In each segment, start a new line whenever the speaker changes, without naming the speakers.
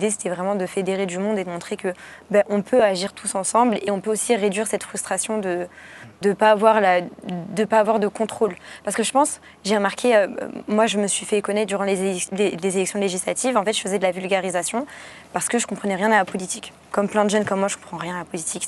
l'idée, c'était vraiment de fédérer du monde et de montrer que on peut agir tous ensemble et on peut aussi réduire cette frustration de ne pas avoir de contrôle. Parce que je pense, j'ai remarqué, moi je me suis fait connaître durant les élections législatives, en fait je faisais de la vulgarisation parce que je comprenais rien à la politique. Comme plein de jeunes comme moi, je comprends rien à la politique,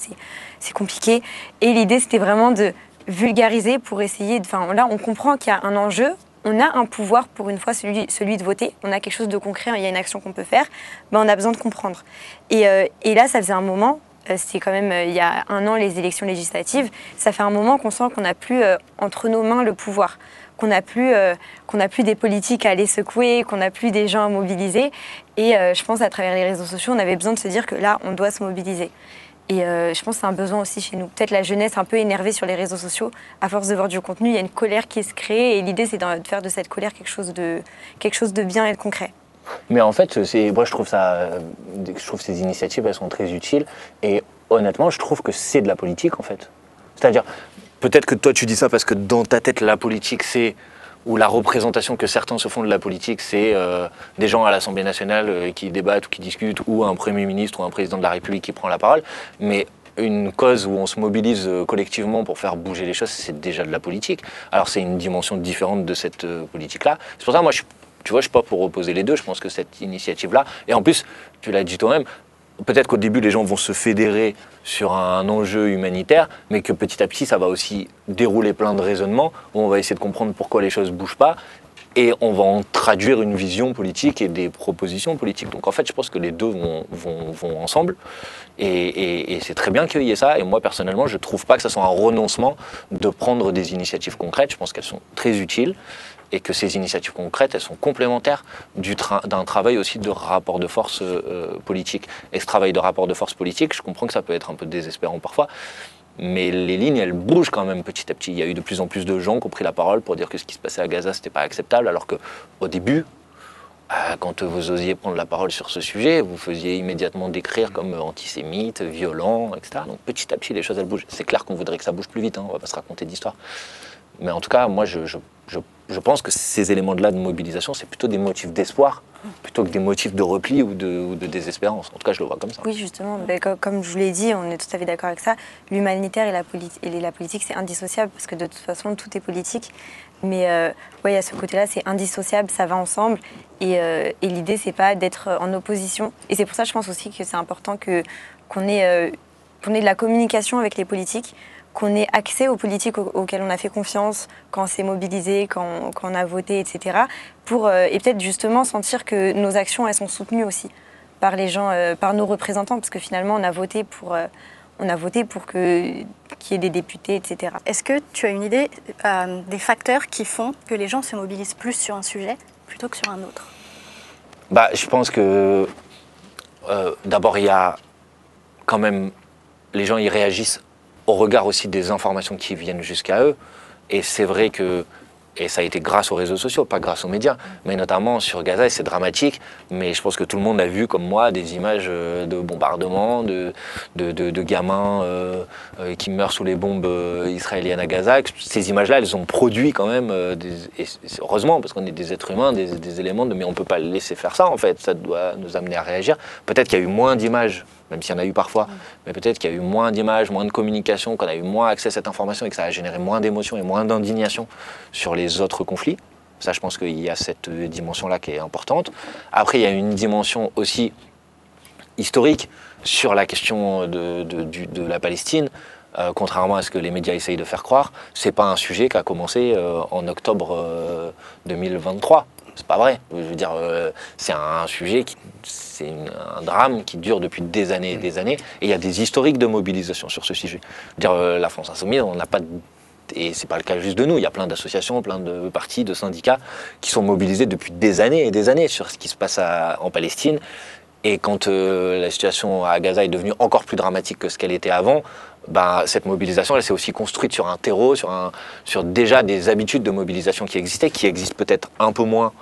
c'est compliqué. Et l'idée c'était vraiment de vulgariser pour essayer, là on comprend qu'il y a un enjeu, on a un pouvoir pour une fois, celui de voter, on a quelque chose de concret, il y a une action qu'on peut faire, on a besoin de comprendre. Et là ça faisait un moment, c'était quand même il y a 1 an les élections législatives, ça fait un moment qu'on sent qu'on n'a plus entre nos mains le pouvoir, qu'on n'a plus des politiques à aller secouer, qu'on n'a plus des gens à mobiliser. Et je pense à travers les réseaux sociaux, on avait besoin de se dire que là, on doit se mobiliser. Et je pense que c'est un besoin aussi chez nous. Peut-être la jeunesse un peu énervée sur les réseaux sociaux, à force de voir du contenu, il y a une colère qui se crée et l'idée c'est de faire de cette colère quelque chose de bien et de concret.
Mais en fait, moi je trouve ces initiatives, elles sont très utiles et honnêtement, je trouve que c'est de la politique en fait. C'est-à-dire, peut-être que toi tu dis ça parce que dans ta tête, la politique c'est, ou la représentation que certains se font de la politique, c'est des gens à l'Assemblée nationale qui débattent ou qui discutent, ou un Premier ministre ou un président de la République qui prend la parole. Mais une cause où on se mobilise collectivement pour faire bouger les choses, c'est déjà de la politique. Alors c'est une dimension différente de cette politique-là. C'est pour ça, moi, je suis pas pour opposer les deux. Je pense que cette initiative-là, et en plus, tu l'as dit toi-même, peut-être qu'au début, les gens vont se fédérer sur un enjeu humanitaire, mais que petit à petit, ça va aussi dérouler plein de raisonnements, où on va essayer de comprendre pourquoi les choses ne bougent pas, et on va en traduire une vision politique et des propositions politiques. Donc en fait, je pense que les deux vont ensemble, et c'est très bien qu'il y ait ça, et moi personnellement, je ne trouve pas que ça soit un renoncement de prendre des initiatives concrètes. Je pense qu'elles sont très utiles, et que ces initiatives concrètes, elles sont complémentaires d'un travail aussi de rapport de force politique. Et ce travail de rapport de force politique, je comprends que ça peut être un peu désespérant parfois, mais les lignes, elles bougent quand même petit à petit. Il y a eu de plus en plus de gens qui ont pris la parole pour dire que ce qui se passait à Gaza, c'était pas acceptable, alors qu'au début, quand vous osiez prendre la parole sur ce sujet, vous faisiez immédiatement décrire comme antisémite, violent, etc. Donc petit à petit, les choses, elles bougent. C'est clair qu'on voudrait que ça bouge plus vite, hein, on va pas se raconter d'histoire. Mais en tout cas, moi, je pense que ces éléments-là de mobilisation, c'est plutôt des motifs d'espoir, plutôt que des motifs de repli ou de désespérance. En tout cas, je le vois comme ça.
Oui, justement, comme je vous l'ai dit, on est tout à fait d'accord avec ça. L'humanitaire et la politique, c'est indissociable, parce que de toute façon, tout est politique. Mais ouais, à ce côté-là, c'est indissociable, ça va ensemble. Et l'idée, c'est pas d'être en opposition. Et c'est pour ça, je pense aussi que c'est important qu'on ait de la communication avec les politiques, qu'on ait accès aux politiques auxquelles on a fait confiance, quand on s'est mobilisé, quand on a voté, etc. Et peut-être justement sentir que nos actions, elles sont soutenues aussi par les gens, par nos représentants, parce que finalement, on a voté pour qu'il y ait des députés, etc.
Est-ce que tu as une idée des facteurs qui font que les gens se mobilisent plus sur un sujet plutôt que sur un autre?
Je pense que d'abord, il y a quand même, les gens y réagissent au regard aussi des informations qui viennent jusqu'à eux. Et c'est vrai que, et ça a été grâce aux réseaux sociaux, pas grâce aux médias, mais notamment sur Gaza, et c'est dramatique, mais je pense que tout le monde a vu, comme moi, des images de bombardements, de gamins qui meurent sous les bombes israéliennes à Gaza. Ces images-là, elles ont produit quand même, et heureusement, parce qu'on est des êtres humains, des éléments, mais on ne peut pas laisser faire ça, en fait. Ça doit nous amener à réagir. Peut-être qu'il y a eu moins d'images, même s'il y en a eu parfois, mais peut-être qu'il y a eu moins d'images, moins de communication, qu'on a eu moins accès à cette information et que ça a généré moins d'émotions et moins d'indignation sur les autres conflits. Ça, je pense qu'il y a cette dimension-là qui est importante. Après, il y a une dimension aussi historique sur la question de la Palestine. Contrairement à ce que les médias essayent de faire croire, c'est pas un sujet qui a commencé en octobre 2023. C'est pas vrai. Je veux dire, c'est un sujet, c'est un drame qui dure depuis des années et des années. Et il y a des historiques de mobilisation sur ce sujet. Je veux dire, la France Insoumise, on n'a pas et c'est pas le cas juste de nous. Il y a plein d'associations, plein de partis, de syndicats qui sont mobilisés depuis des années et des années sur ce qui se passe en Palestine. Et quand la situation à Gaza est devenue encore plus dramatique que ce qu'elle était avant, cette mobilisation, elle s'est aussi construite sur un terreau, sur déjà des habitudes de mobilisation qui existent peut-être un peu moins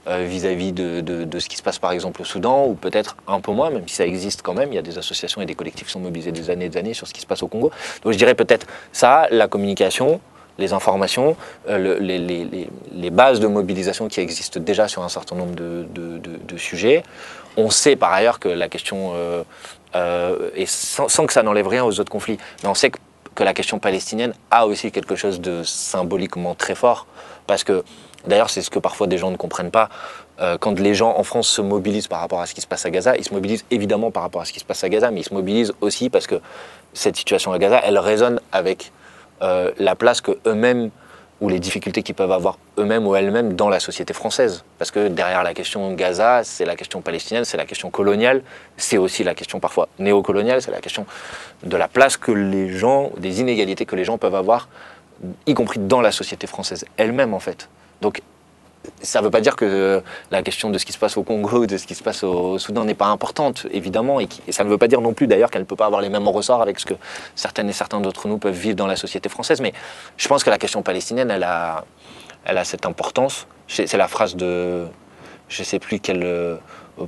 vis-à-vis de ce qui se passe par exemple au Soudan, ou peut-être un peu moins, même si ça existe quand même. Il y a des associations et des collectifs qui sont mobilisés des années sur ce qui se passe au Congo. Donc je dirais peut-être ça, la communication, les informations, les bases de mobilisation qui existent déjà sur un certain nombre de sujets. On sait par ailleurs que la question, et sans que ça n'enlève rien aux autres conflits, mais on sait que la question palestinienne a aussi quelque chose de symboliquement très fort, parce que d'ailleurs c'est ce que parfois des gens ne comprennent pas. Quand les gens en France se mobilisent par rapport à ce qui se passe à Gaza, ils se mobilisent évidemment par rapport à ce qui se passe à Gaza, mais ils se mobilisent aussi parce que cette situation à Gaza, elle résonne avec la place que eux-mêmes, ou les difficultés qu'ils peuvent avoir eux-mêmes ou elles-mêmes dans la société française. Parce que derrière la question Gaza, c'est la question palestinienne, c'est la question coloniale, c'est aussi la question parfois néocoloniale, c'est la question de la place que les gens, des inégalités que les gens peuvent avoir, y compris dans la société française elle-même en fait. Donc ça ne veut pas dire que la question de ce qui se passe au Congo, de ce qui se passe au Soudan n'est pas importante, évidemment, et ça ne veut pas dire non plus d'ailleurs qu'elle ne peut pas avoir les mêmes ressorts avec ce que certaines et certains d'entre nous peuvent vivre dans la société française, mais je pense que la question palestinienne, elle a cette importance. C'est la phrase de, je ne sais plus quel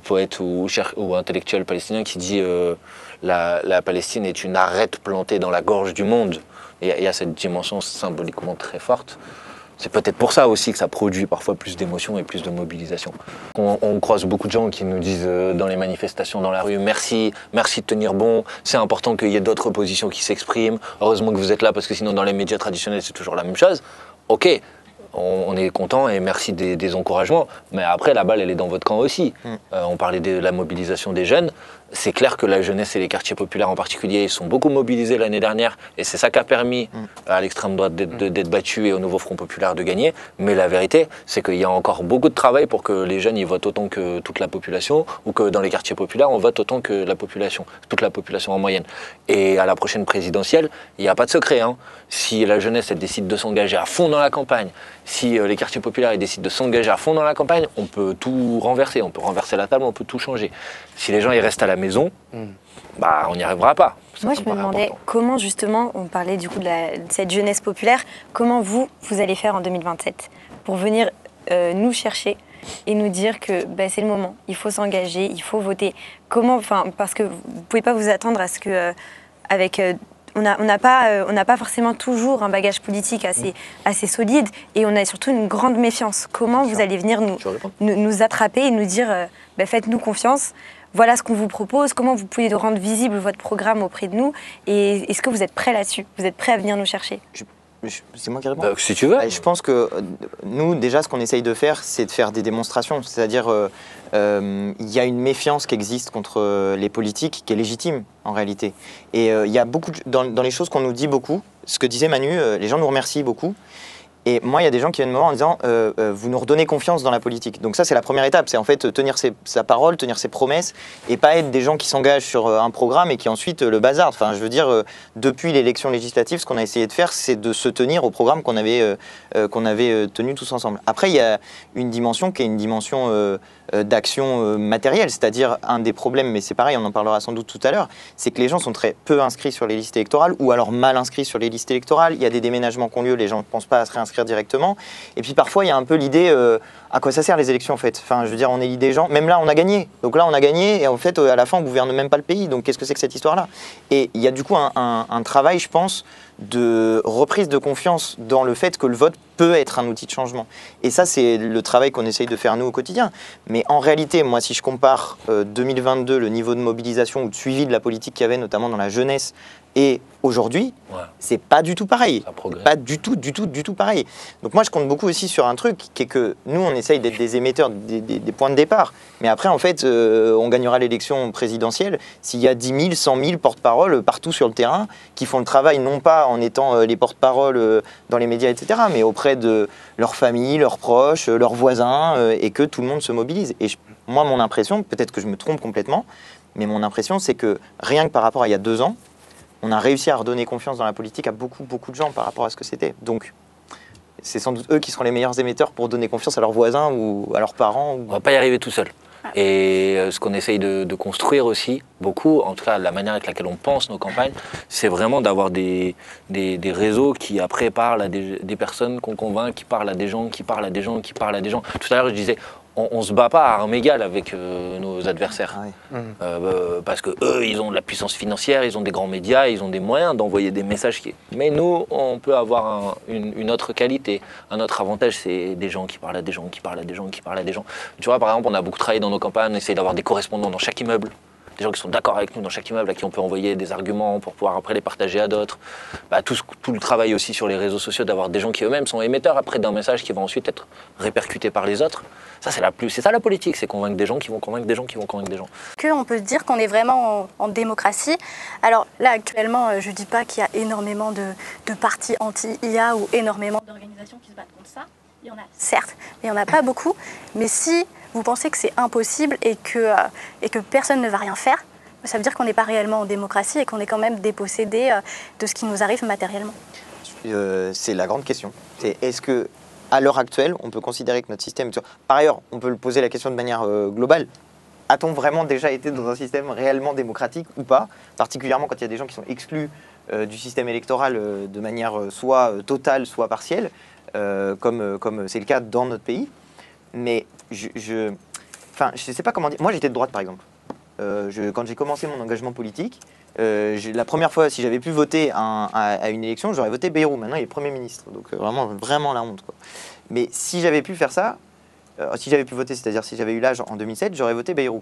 poète ou intellectuel palestinien qui dit la Palestine est une arête plantée dans la gorge du monde. Et il y a cette dimension symboliquement très forte. C'est peut-être pour ça aussi que ça produit parfois plus d'émotions et plus de mobilisation. On croise beaucoup de gens qui nous disent dans les manifestations dans la rue « Merci de tenir bon, c'est important qu'il y ait d'autres positions qui s'expriment, heureusement que vous êtes là parce que sinon dans les médias traditionnels c'est toujours la même chose ». Ok, on est content et merci des encouragements, mais après la balle elle est dans votre camp aussi. On parlait de la mobilisation des jeunes. C'est clair que la jeunesse et les quartiers populaires en particulier ils sont beaucoup mobilisés l'année dernière et c'est ça qui a permis à l'extrême droite d'être battu et au nouveau Front populaire de gagner. Mais la vérité, c'est qu'il y a encore beaucoup de travail pour que les jeunes y votent autant que toute la population ou que dans les quartiers populaires on vote autant que la population, toute la population en moyenne. Et à la prochaine présidentielle, il n'y a pas de secret. Si la jeunesse elle décide de s'engager à fond dans la campagne, si les quartiers populaires ils décident de s'engager à fond dans la campagne, on peut tout renverser, on peut renverser la table, on peut tout changer. Si les gens ils restent à la maison, on n'y arrivera pas.
Moi, je me demandais comment, justement, on parlait du coup de cette jeunesse populaire, comment vous allez faire en 2027 pour venir nous chercher et nous dire que c'est le moment, il faut s'engager, il faut voter. Comment, parce que vous ne pouvez pas vous attendre à ce que, on n'a pas forcément toujours un bagage politique assez solide et on a surtout une grande méfiance. Comment vous allez venir nous attraper et nous dire faites-nous confiance, voilà ce qu'on vous propose, comment vous pouvez rendre visible votre programme auprès de nous et est-ce que vous êtes prêts là-dessus? Vous êtes prêts à venir nous chercher?
C'est moi qui réponds.
Si tu veux.
Je pense que nous, déjà, ce qu'on essaye de faire, c'est de faire des démonstrations. C'est-à-dire, il y a une méfiance qui existe contre les politiques qui est légitime, en réalité. Et il y a beaucoup, dans les choses qu'on nous dit beaucoup, ce que disait Manu, les gens nous remercient beaucoup. Et moi, il y a des gens qui viennent me voir en disant vous nous redonnez confiance dans la politique. Donc ça, c'est la première étape. C'est en fait tenir sa parole, tenir ses promesses et pas être des gens qui s'engagent sur un programme et qui ensuite le bazardent. Enfin, je veux dire, depuis l'élection législative, ce qu'on a essayé de faire, c'est de se tenir au programme qu'on avait tenu tous ensemble. Après, il y a une dimension qui est une dimension d'action matérielle. C'est-à-dire, un des problèmes, mais c'est pareil, on en parlera sans doute tout à l'heure, c'est que les gens sont très peu inscrits sur les listes électorales ou alors mal inscrits sur les listes électorales. Il y a des déménagements qui ont lieu, les gens ne pensent pas à se réinscrire directement. Et puis parfois, il y a un peu l'idée à quoi ça sert les élections en fait. Enfin, je veux dire, on élit des gens. Même là, on a gagné. Donc là, on a gagné et en fait, à la fin, on ne gouverne même pas le pays. Donc qu'est-ce que c'est que cette histoire-là? Et il y a du coup un travail, je pense, de reprise de confiance dans le fait que le vote peut être un outil de changement. Et ça, c'est le travail qu'on essaye de faire nous au quotidien. Mais en réalité, moi, si je compare 2022, le niveau de mobilisation ou de suivi de la politique qu'il y avait, notamment dans la jeunesse, et aujourd'hui, c'est pas du tout pareil. Pas du tout pareil. Donc moi, je compte beaucoup aussi sur un truc qui est que nous, on essaye d'être des émetteurs, des points de départ. Mais après, en fait, on gagnera l'élection présidentielle s'il y a 10 000, 100 000 porte-paroles partout sur le terrain qui font le travail, non pas en étant les porte-paroles dans les médias, etc., mais auprès de leur famille, leurs proches, leurs voisins, et que tout le monde se mobilise. Et moi, mon impression, peut-être que je me trompe complètement, mais mon impression, c'est que rien que par rapport à il y a 2 ans, on a réussi à redonner confiance dans la politique à beaucoup de gens par rapport à ce que c'était. Donc, c'est sans doute eux qui seront les meilleurs émetteurs pour donner confiance à leurs voisins ou à leurs parents.
On ne va pas y arriver tout seul. Et ce qu'on essaye de construire aussi, beaucoup, en tout cas la manière avec laquelle on pense nos campagnes, c'est vraiment d'avoir des réseaux qui après parlent à des personnes qu'on convainc, qui parlent à des gens, qui parlent à des gens, qui parlent à des gens. Tout à l'heure je disais, on se bat pas à armes égales avec nos adversaires.
Ah ouais.
Parce que eux, ils ont de la puissance financière, ils ont des grands médias, ils ont des moyens d'envoyer des messages. Mais nous, on peut avoir une autre qualité. Un autre avantage, c'est des gens qui parlent à des gens, qui parlent à des gens, qui parlent à des gens. Tu vois, par exemple, on a beaucoup travaillé dans nos campagnes, on essaie d'avoir des correspondants dans chaque immeuble. Des gens qui sont d'accord avec nous dans chaque immeuble, à qui on peut envoyer des arguments pour pouvoir après les partager à d'autres. Tout le travail aussi sur les réseaux sociaux, d'avoir des gens qui eux-mêmes sont émetteurs après d'un message qui va ensuite être répercuté par les autres. Ça, c'est ça la politique, c'est convaincre des gens qui vont convaincre des gens qui vont convaincre des gens.
On peut se dire qu'on est vraiment en démocratie. Alors là, actuellement, je ne dis pas qu'il y a énormément de partis anti-IA ou énormément d'organisations qui se battent contre ça. Il y en a, certes, mais il n'y en a pas beaucoup. Mais si vous pensez que c'est impossible et que personne ne va rien faire, ça veut dire qu'on n'est pas réellement en démocratie et qu'on est quand même dépossédé de ce qui nous arrive matériellement.
C'est la grande question. C'est est-ce que à l'heure actuelle, on peut considérer que notre système... Par ailleurs, on peut poser la question de manière globale. A-t-on vraiment déjà été dans un système réellement démocratique ou pas? Particulièrement quand il y a des gens qui sont exclus du système électoral de manière soit totale, soit partielle, comme c'est le cas dans notre pays. Mais je sais pas comment dire. Moi, j'étais de droite, par exemple. Quand j'ai commencé mon engagement politique, la première fois, si j'avais pu voter à une élection, j'aurais voté Bayrou. Maintenant, il est Premier ministre. Donc, vraiment la honte, quoi. Mais si j'avais pu faire ça, si j'avais pu voter, c'est-à-dire si j'avais eu l'âge en 2007, j'aurais voté Bayrou.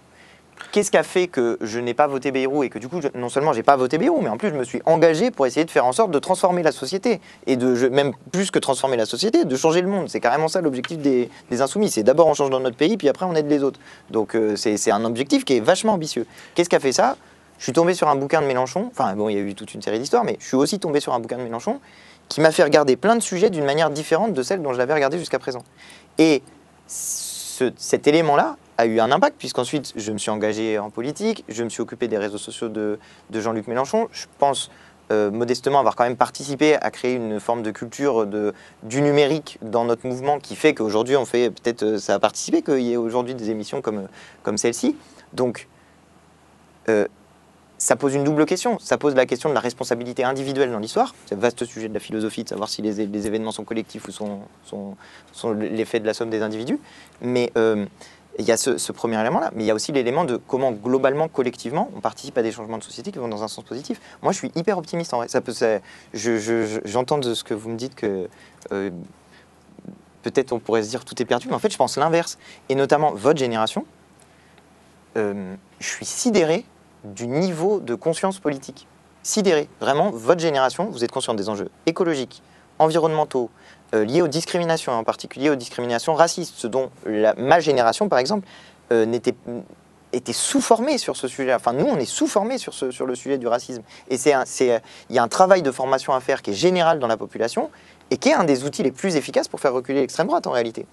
Qu'est-ce qui a fait que je n'ai pas voté Bayrou et que du coup, non seulement j'ai pas voté Bayrou, mais en plus je me suis engagé pour essayer de faire en sorte de transformer la société et même plus que transformer la société, de changer le monde. C'est carrément ça l'objectif des Insoumis. C'est d'abord on change dans notre pays, puis après on aide les autres. Donc c'est un objectif qui est vachement ambitieux. Qu'est-ce qui a fait ça? Je suis tombé sur un bouquin de Mélenchon. Enfin bon, il y a eu toute une série d'histoires, mais je suis aussi tombé sur un bouquin de Mélenchon qui m'a fait regarder plein de sujets d'une manière différente de celle dont je l'avais regardé jusqu'à présent. Et cet élément-là a eu un impact, puisqu'ensuite je me suis engagé en politique, je me suis occupé des réseaux sociaux de Jean-Luc Mélenchon. Je pense modestement avoir quand même participé à créer une forme de culture du numérique dans notre mouvement qui fait qu'aujourd'hui on fait, peut-être ça a participé qu'il y ait aujourd'hui des émissions comme celle-ci. Donc ça pose une double question. Ça pose la question de la responsabilité individuelle dans l'histoire. C'est le vaste sujet de la philosophie, de savoir si les événements sont collectifs ou sont l'effet de la somme des individus. Mais il y a ce premier élément-là. Mais il y a aussi l'élément de comment, globalement, collectivement, on participe à des changements de société qui vont dans un sens positif. Moi, je suis hyper optimiste en vrai. J'entends de ce que vous me dites que peut-être on pourrait se dire que tout est perdu. Mais en fait, je pense l'inverse. Et notamment, votre génération, je suis sidéré du niveau de conscience politique. Sidéré. Vraiment, votre génération, vous êtes conscient des enjeux écologiques, environnementaux, liés aux discriminations, en particulier aux discriminations racistes, ce dont ma génération, par exemple, était sous-formée sur ce sujet. Enfin, nous, on est sous-formés sur le sujet du racisme. Et il y a un travail de formation à faire qui est général dans la population et qui est un des outils les plus efficaces pour faire reculer l'extrême droite, en réalité.